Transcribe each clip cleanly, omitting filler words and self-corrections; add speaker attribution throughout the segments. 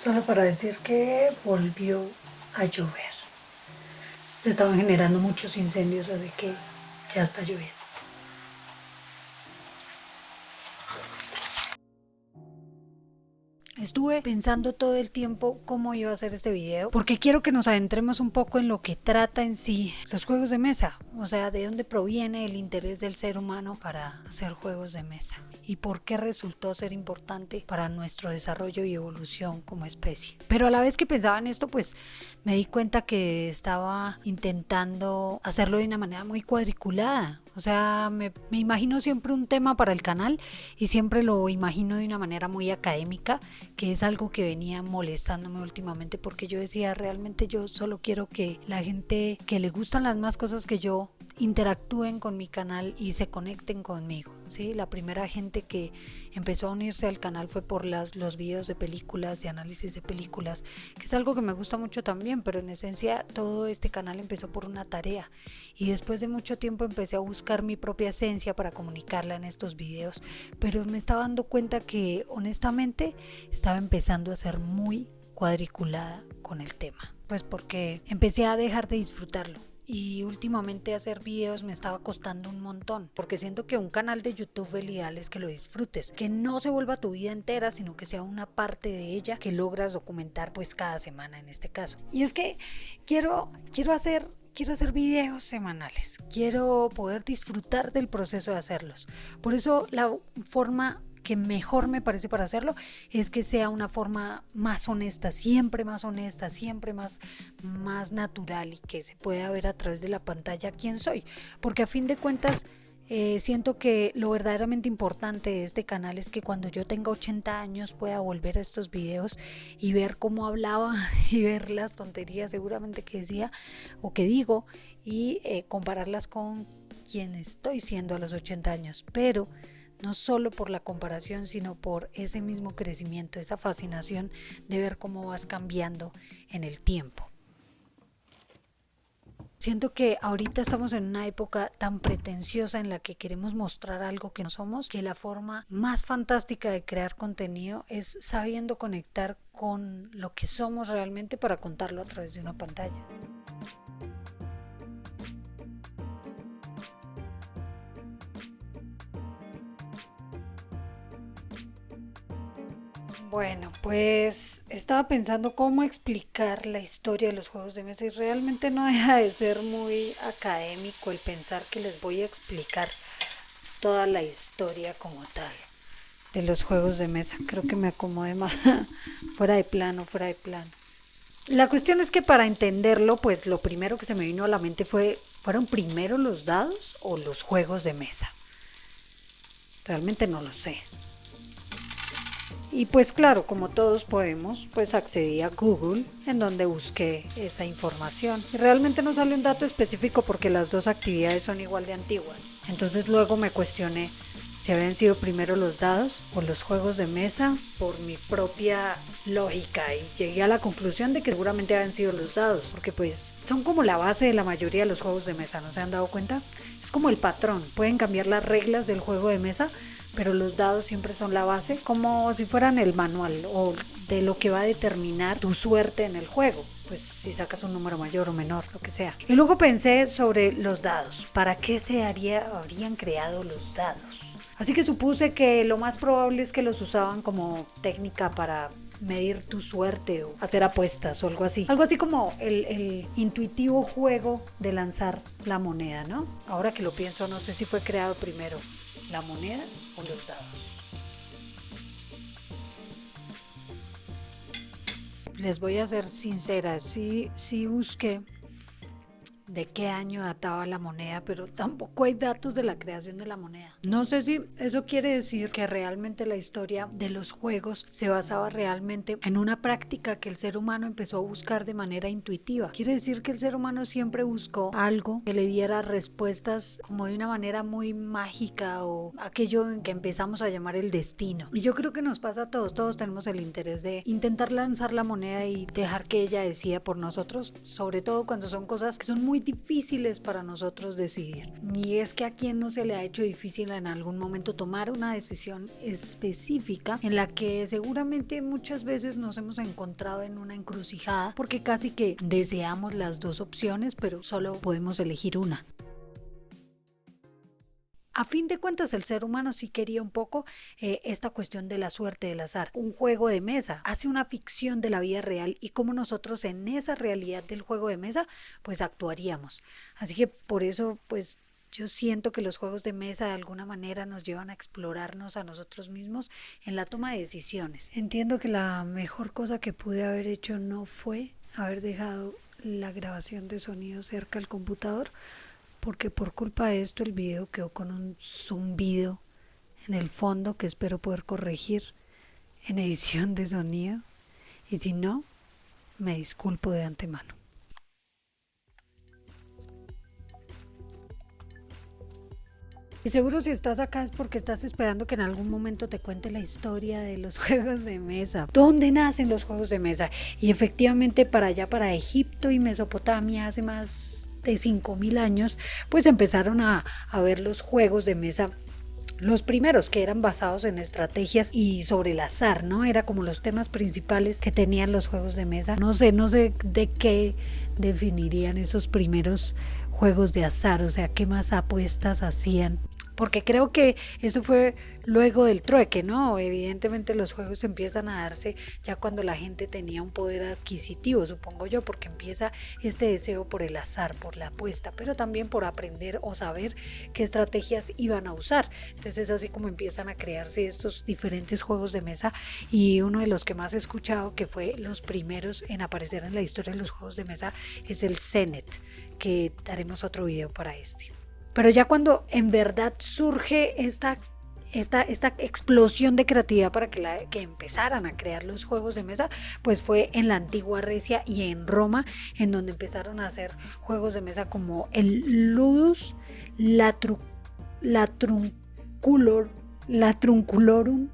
Speaker 1: Solo para decir que volvió a llover. Se estaban generando muchos incendios, así que ya está lloviendo. Estuve pensando todo el tiempo cómo iba a hacer este video, porque quiero que nos adentremos un poco en lo que trata en sí los juegos de mesa, o sea, de dónde proviene el interés del ser humano para hacer juegos de mesa y por qué resultó ser importante para nuestro desarrollo y evolución como especie. Pero a la vez que pensaba en esto, pues me di cuenta que estaba intentando hacerlo de una manera muy cuadriculada. O sea, me imagino siempre un tema para el canal y siempre lo imagino de una manera muy académica, que es algo que venía molestándome últimamente, porque yo decía, realmente yo solo quiero que la gente que le gustan las mismas cosas que yo interactúen con mi canal y se conecten conmigo, ¿sí? La primera gente que empezó a unirse al canal fue por los videos de películas, de análisis de películas, que es algo que me gusta mucho también, pero en esencia todo este canal empezó por una tarea y después de mucho tiempo empecé a buscar mi propia esencia para comunicarla en estos videos, pero me estaba dando cuenta que honestamente estaba empezando a ser muy cuadriculada con el tema, pues porque empecé a dejar de disfrutarlo. Y últimamente hacer videos me estaba costando un montón, porque siento que un canal de YouTube el ideal es que lo disfrutes, que no se vuelva tu vida entera, sino que sea una parte de ella que logras documentar pues cada semana en este caso. Y es que quiero hacer videos semanales, quiero poder disfrutar del proceso de hacerlos. Por eso la forma que mejor me parece para hacerlo es que sea una forma más honesta, siempre más natural, y que se pueda ver a través de la pantalla quién soy, porque a fin de cuentas siento que lo verdaderamente importante de este canal es que cuando yo tenga 80 años pueda volver a estos videos y ver cómo hablaba y ver las tonterías seguramente que decía o que digo y compararlas con quien estoy siendo a los 80 años, pero no solo por la comparación, sino por ese mismo crecimiento, esa fascinación de ver cómo vas cambiando en el tiempo. Siento que ahorita estamos en una época tan pretenciosa en la que queremos mostrar algo que no somos, que la forma más fantástica de crear contenido es sabiendo conectar con lo que somos realmente para contarlo a través de una pantalla. Bueno, pues estaba pensando cómo explicar la historia de los juegos de mesa y realmente no deja de ser muy académico el pensar que les voy a explicar toda la historia como tal de los juegos de mesa. Creo que me acomodé más fuera de plano. La cuestión es que para entenderlo, pues lo primero que se me vino a la mente ¿fueron primero los dados o los juegos de mesa? Realmente no lo sé. Y pues claro, como todos podemos, pues accedí a Google, en donde busqué esa información. Y realmente no sale un dato específico porque las dos actividades son igual de antiguas. Entonces luego me cuestioné si habían sido primero los dados o los juegos de mesa por mi propia lógica, y llegué a la conclusión de que seguramente habían sido los dados, porque pues son como la base de la mayoría de los juegos de mesa, ¿no se han dado cuenta? Es como el patrón, pueden cambiar las reglas del juego de mesa, pero los dados siempre son la base, como si fueran el manual o de lo que va a determinar tu suerte en el juego, pues si sacas un número mayor o menor, lo que sea. Y luego pensé sobre los dados, ¿para qué habrían creado los dados? Así que supuse que lo más probable es que los usaban como técnica para medir tu suerte o hacer apuestas o algo así. Algo así como el intuitivo juego de lanzar la moneda, ¿no? Ahora que lo pienso, no sé si fue creado primero la moneda o los dados. Les voy a ser sincera, sí busqué de qué año databa la moneda, pero tampoco hay datos de la creación de la moneda. No sé si eso quiere decir que realmente la historia de los juegos se basaba realmente en una práctica que el ser humano empezó a buscar de manera intuitiva. Quiere decir que el ser humano siempre buscó algo que le diera respuestas como de una manera muy mágica, o aquello en que empezamos a llamar el destino. Y yo creo que nos pasa a todos tenemos el interés de intentar lanzar la moneda y dejar que ella decida por nosotros, sobre todo cuando son cosas que son muy difíciles para nosotros decidir. Y es que a quien no se le ha hecho difícil en algún momento tomar una decisión específica en la que seguramente muchas veces nos hemos encontrado en una encrucijada porque casi que deseamos las dos opciones, pero solo podemos elegir una. A fin de cuentas, el ser humano sí quería un poco esta cuestión de la suerte del azar. Un juego de mesa hace una ficción de la vida real y cómo nosotros en esa realidad del juego de mesa pues actuaríamos. Así que por eso pues yo siento que los juegos de mesa de alguna manera nos llevan a explorarnos a nosotros mismos en la toma de decisiones. Entiendo que la mejor cosa que pude haber hecho no fue haber dejado la grabación de sonido cerca del computador, porque por culpa de esto el video quedó con un zumbido en el fondo que espero poder corregir en edición de sonido, y si no, me disculpo de antemano. Y seguro si estás acá es porque estás esperando que en algún momento te cuente la historia de los juegos de mesa. ¿Dónde nacen los juegos de mesa? Y efectivamente para allá, para Egipto y Mesopotamia, hace más de 5000 años, pues empezaron a ver los juegos de mesa. Los primeros que eran basados en estrategias y sobre el azar, ¿no? Era como los temas principales que tenían los juegos de mesa. No sé de qué definirían esos primeros juegos de azar, o sea, qué más apuestas hacían. Porque creo que eso fue luego del trueque, ¿no? Evidentemente los juegos empiezan a darse ya cuando la gente tenía un poder adquisitivo, supongo yo, porque empieza este deseo por el azar, por la apuesta, pero también por aprender o saber qué estrategias iban a usar. Entonces es así como empiezan a crearse estos diferentes juegos de mesa, y uno de los que más he escuchado, que fue los primeros en aparecer en la historia de los juegos de mesa, es el Senet, que daremos otro video para este. Pero ya cuando en verdad surge esta explosión de creatividad para que empezaran a crear los juegos de mesa, pues fue en la antigua Grecia y en Roma, en donde empezaron a hacer juegos de mesa como el Ludus, la Trunculorum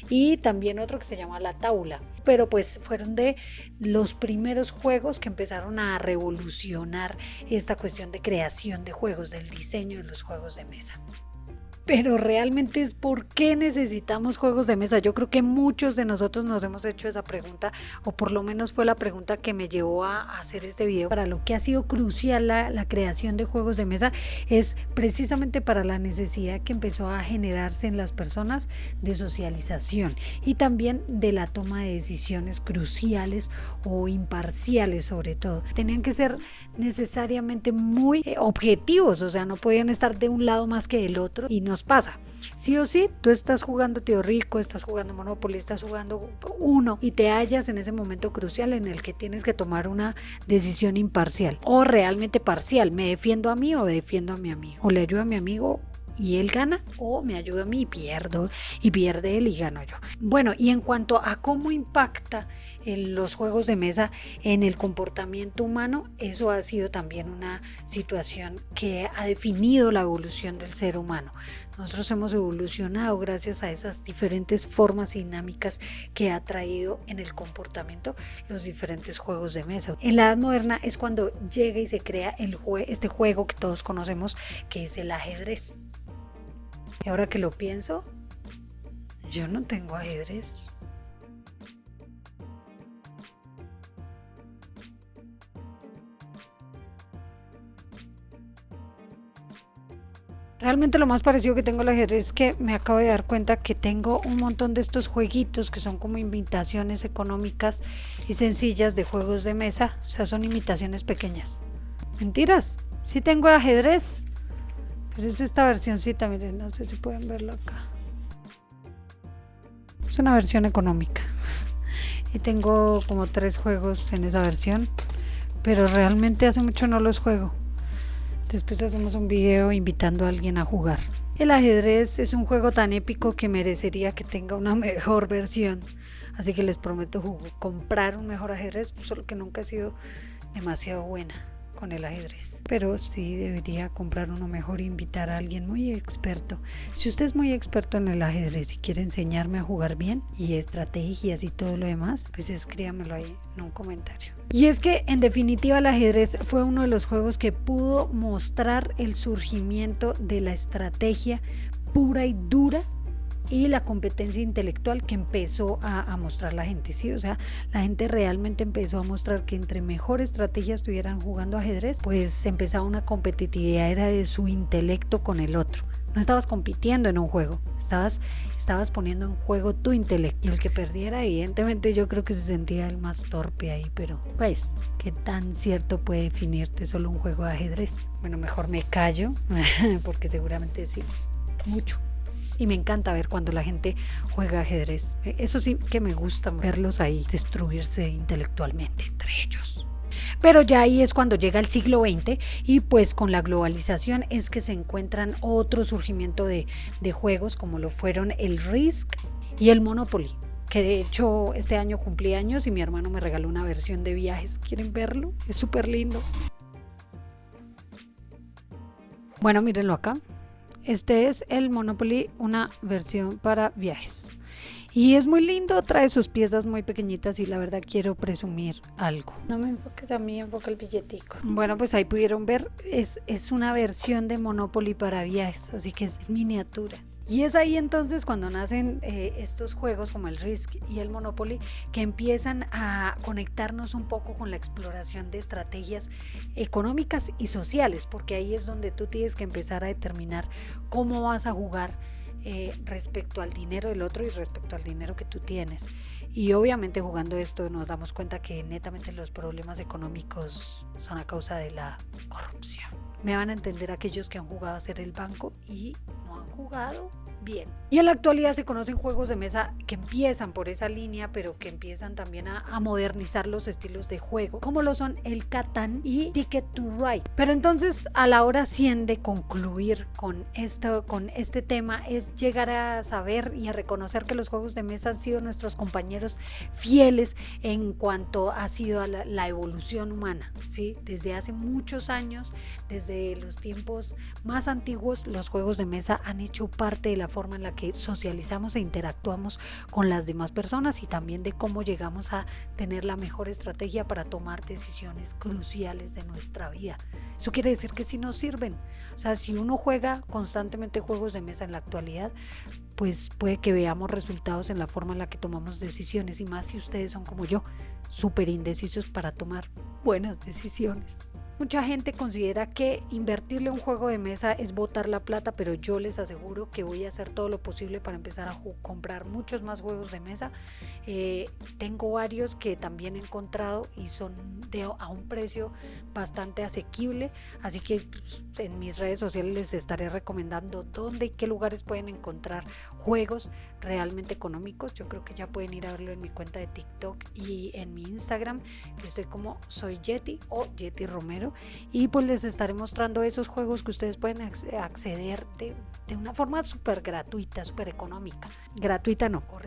Speaker 1: y también otro que se llama la Taula. Pero pues fueron de los primeros juegos que empezaron a revolucionar esta cuestión de creación de juegos, del diseño de los juegos de mesa. Pero realmente es ¿por qué necesitamos juegos de mesa? Yo creo que muchos de nosotros nos hemos hecho esa pregunta, o por lo menos fue la pregunta que me llevó a hacer este video. Para lo que ha sido crucial la creación de juegos de mesa es precisamente para la necesidad que empezó a generarse en las personas de socialización y también de la toma de decisiones cruciales o imparciales sobre todo. Tenían que ser necesariamente muy objetivos, o sea, no podían estar de un lado más que del otro, y nos pasa, sí o sí, tú estás jugando Tío Rico, estás jugando Monopoly, estás jugando Uno y te hallas en ese momento crucial en el que tienes que tomar una decisión imparcial o realmente parcial. ¿Me defiendo a mí o defiendo a mi amigo? ¿O le ayudo a mi amigo y él gana, o me ayuda a mí y pierde él y gano yo? Bueno, y en cuanto a cómo impacta en los juegos de mesa en el comportamiento humano, eso ha sido también una situación que ha definido la evolución del ser humano. Nosotros hemos evolucionado gracias a esas diferentes formas y dinámicas que ha traído en el comportamiento los diferentes juegos de mesa. En la Edad Moderna es cuando llega y se crea este juego que todos conocemos, que es el ajedrez. Y ahora que lo pienso, yo no tengo ajedrez. Realmente lo más parecido que tengo al ajedrez es que me acabo de dar cuenta que tengo un montón de estos jueguitos que son como imitaciones económicas y sencillas de juegos de mesa, o sea, son imitaciones pequeñas. Mentiras, sí tengo ajedrez, pero es esta versioncita, miren, no sé si pueden verlo acá. Es una versión económica y tengo como 3 juegos en esa versión, pero realmente hace mucho no los juego. Después hacemos un video invitando a alguien a jugar. El ajedrez es un juego tan épico que merecería que tenga una mejor versión, así que les prometo comprar un mejor ajedrez, solo que nunca ha sido demasiado buena. con el ajedrez, pero sí debería comprar uno mejor e invitar a alguien muy experto. Si usted es muy experto en el ajedrez y quiere enseñarme a jugar bien y estrategias y todo lo demás, pues escríbamelo ahí en un comentario. Y es que en definitiva el ajedrez fue uno de los juegos que pudo mostrar el surgimiento de la estrategia pura y dura y la competencia intelectual que empezó a mostrar la gente, ¿sí? O sea, la gente realmente empezó a mostrar que entre mejor estrategia estuvieran jugando ajedrez, pues empezaba una competitividad, era de su intelecto con el otro. No estabas compitiendo en un juego, estabas poniendo en juego tu intelecto. Y el que perdiera, evidentemente, yo creo que se sentía el más torpe ahí, pero pues, ¿qué tan cierto puede definirte solo un juego de ajedrez? Bueno, mejor me callo, porque seguramente sí, mucho. Y me encanta ver cuando la gente juega ajedrez. Eso sí que me gusta verlos ahí destruirse intelectualmente entre ellos. Pero ya ahí es cuando llega el siglo XX y pues con la globalización es que se encuentran otro surgimiento de juegos como lo fueron el Risk y el Monopoly, que de hecho este año cumplí años y mi hermano me regaló una versión de viajes. ¿Quieren verlo? Es súper lindo. Bueno, mírenlo acá. Este es el Monopoly, una versión para viajes. Y es muy lindo, trae sus piezas muy pequeñitas y la verdad quiero presumir algo. No me enfoques a mí, enfoca el billetico. Bueno, pues ahí pudieron ver, es una versión de Monopoly para viajes, así que es miniatura. Y es ahí entonces cuando nacen estos juegos como el Risk y el Monopoly, que empiezan a conectarnos un poco con la exploración de estrategias económicas y sociales, porque ahí es donde tú tienes que empezar a determinar cómo vas a jugar respecto al dinero del otro y respecto al dinero que tú tienes. Y obviamente jugando esto nos damos cuenta que netamente los problemas económicos son a causa de la corrupción. Me van a entender aquellos que han jugado a ser el banco y no han jugado bien. Y en la actualidad se conocen juegos de mesa que empiezan por esa línea, pero que empiezan también a modernizar los estilos de juego, como lo son el Catán y Ticket to Ride. Pero entonces a la hora 100 de concluir con este tema es llegar a saber y a reconocer que los juegos de mesa han sido nuestros compañeros fieles en cuanto ha sido la evolución humana, ¿sí? Desde hace muchos años, desde los tiempos más antiguos, los juegos de mesa han hecho parte de la forma en la que socializamos e interactuamos con las demás personas y también de cómo llegamos a tener la mejor estrategia para tomar decisiones cruciales de nuestra vida. Eso quiere decir que sí nos sirven. O sea, si uno juega constantemente juegos de mesa en la actualidad, pues puede que veamos resultados en la forma en la que tomamos decisiones, y más si ustedes son como yo, súper indecisos para tomar buenas decisiones. Mucha gente considera que invertirle un juego de mesa es botar la plata, pero yo les aseguro que voy a hacer todo lo posible para empezar a comprar muchos más juegos de mesa. Tengo varios que también he encontrado y son a un precio bastante asequible, así que pues, en mis redes sociales les estaré recomendando dónde y qué lugares pueden encontrar juegos realmente económicos. Yo creo que ya pueden ir a verlo en mi cuenta de TikTok y en mi Instagram, que estoy como soy Yeti o Yeti Romero, y pues les estaré mostrando esos juegos que ustedes pueden acceder de una forma súper gratuita, súper económica. Gratuita no,